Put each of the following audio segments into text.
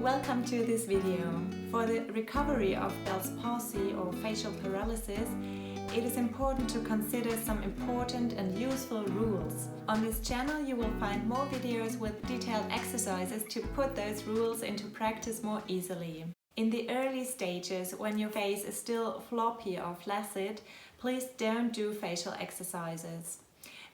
Welcome to this video. For the recovery of Bell's palsy or facial paralysis, it is important to consider some important and useful rules. On this channel you will find more videos with detailed exercises to put those rules into practice more easily. In the early stages, when your face is still floppy or flaccid, please don't do facial exercises.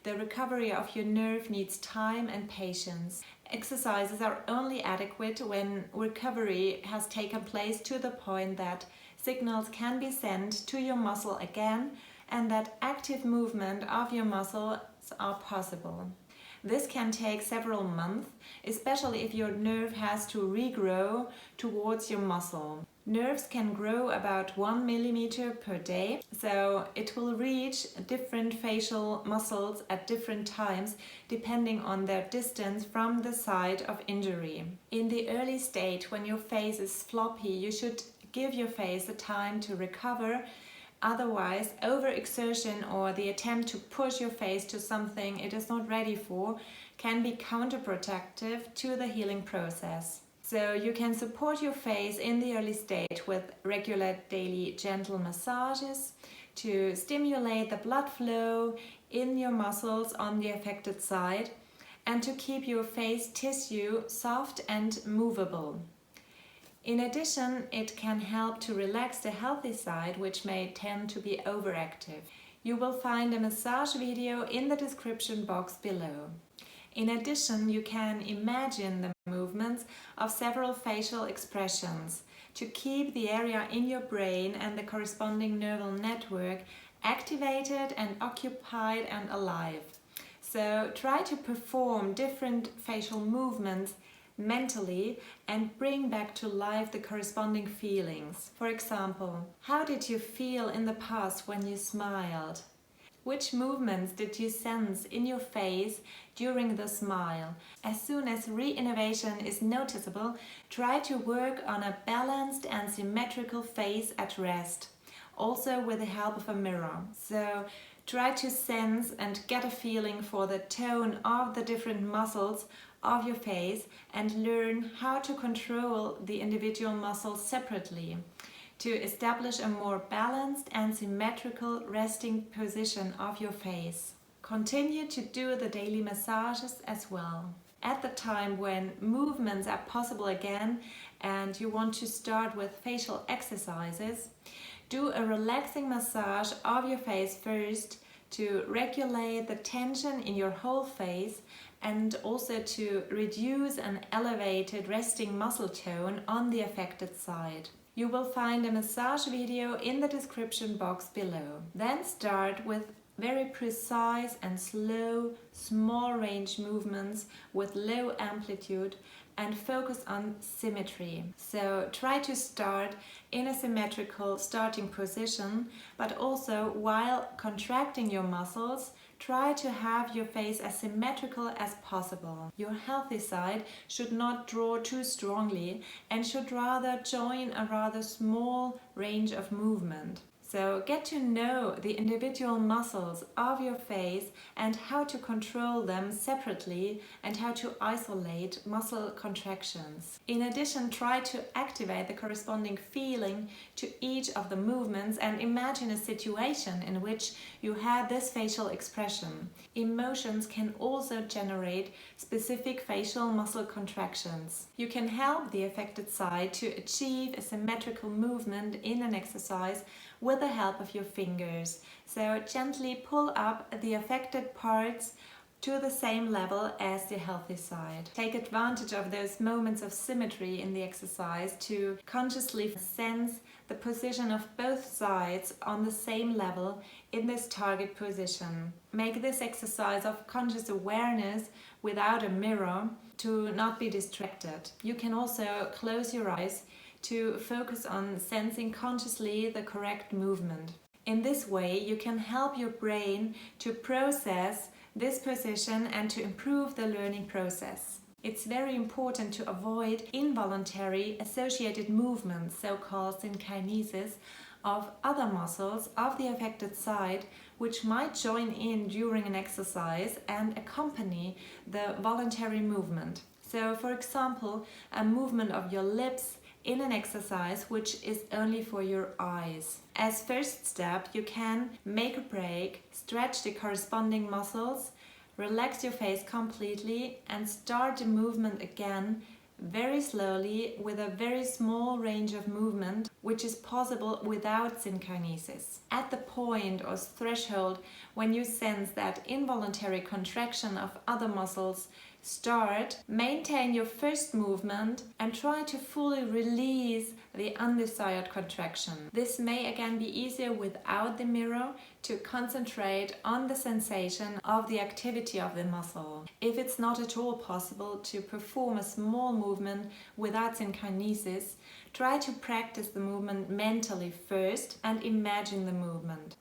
The recovery of your nerve needs time and patience. Exercises are only adequate when recovery has taken place to the point that signals can be sent to your muscle again and that active movement of your muscles are possible. This can take several months, especially if your nerve has to regrow towards your muscle. Nerves can grow about 1 millimeter per day, so it will reach different facial muscles at different times depending on their distance from the site of injury. In the early stage, when your face is floppy, you should give your face the time to recover. Otherwise, overexertion or the attempt to push your face to something it is not ready for can be counterproductive to the healing process. So you can support your face in the early stage with regular daily gentle massages to stimulate the blood flow in your muscles on the affected side and to keep your face tissue soft and movable. In addition, it can help to relax the healthy side, which may tend to be overactive. You will find a massage video in the description box below. In addition, you can imagine the movements of several facial expressions to keep the area in your brain and the corresponding neural network activated and occupied and alive. So try to perform different facial movements mentally and bring back to life the corresponding feelings. For example, how did you feel in the past when you smiled? Which movements did you sense in your face during the smile? As soon as reinnervation is noticeable, try to work on a balanced and symmetrical face at rest, also with the help of a mirror. So try to sense and get a feeling for the tone of the different muscles of your face and learn how to control the individual muscles separately to establish a more balanced and symmetrical resting position of your face. Continue to do the daily massages as well. At the time when movements are possible again and you want to start with facial exercises, do a relaxing massage of your face first to regulate the tension in your whole face and also to reduce an elevated resting muscle tone on the affected side. You will find a massage video in the description box below. Then start with very precise and slow, small range movements with low amplitude and focus on symmetry. So try to start in a symmetrical starting position, but also while contracting your muscles, try to have your face as symmetrical as possible. Your healthy side should not draw too strongly and should rather join a rather small range of movement. So get to know the individual muscles of your face and how to control them separately and how to isolate muscle contractions. In addition, try to activate the corresponding feeling to each of the movements and imagine a situation in which you had this facial expression. Emotions can also generate specific facial muscle contractions. You can help the affected side to achieve a symmetrical movement in an exercise with the help of your fingers. So gently pull up the affected parts to the same level as the healthy side. Take advantage of those moments of symmetry in the exercise to consciously sense the position of both sides on the same level in this target position. Make this exercise of conscious awareness without a mirror to not be distracted. You can also close your eyes to focus on sensing consciously the correct movement. In this way, you can help your brain to process this position and to improve the learning process. It's very important to avoid involuntary associated movements, so-called synkinesis, of other muscles of the affected side which might join in during an exercise and accompany the voluntary movement. So for example, a movement of your lips in an exercise which is only for your eyes. As first step, you can make a break, stretch the corresponding muscles, relax your face completely and start the movement again very slowly with a very small range of movement, which is possible without synkinesis. At the point or threshold when you sense that involuntary contraction of other muscles start, maintain your first movement and try to fully release the undesired contraction. This may again be easier without the mirror to concentrate on the sensation of the activity of the muscle. If it's not at all possible to perform a small movement without synkinesis, try to practice the movement mentally first and imagine the movement.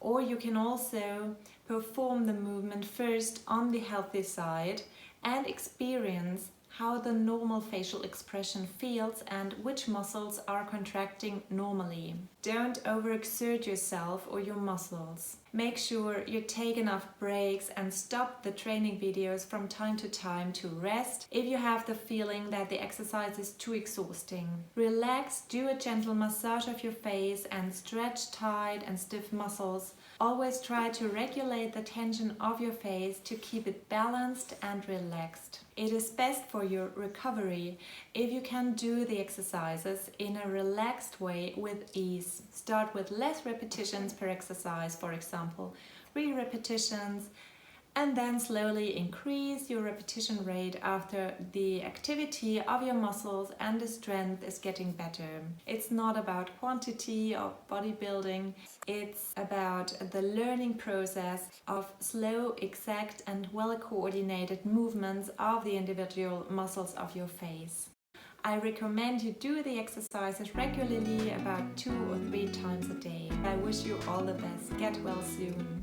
Or you can also perform the movement first on the healthy side and experience how the normal facial expression feels and which muscles are contracting normally. Don't overexert yourself or your muscles. Make sure you take enough breaks and stop the training videos from time to time to rest if you have the feeling that the exercise is too exhausting. Relax, do a gentle massage of your face and stretch tight and stiff muscles. Always try to regulate the tension of your face to keep it balanced and relaxed. It is best for your recovery if you can do the exercises in a relaxed way with ease. Start with less repetitions per exercise, for example, 3 repetitions, and then slowly increase your repetition rate after the activity of your muscles and the strength is getting better. It's not about quantity or bodybuilding, it's about the learning process of slow, exact and well-coordinated movements of the individual muscles of your face. I recommend you do the exercises regularly, about 2 or 3 times a day. I wish you all the best. Get well soon.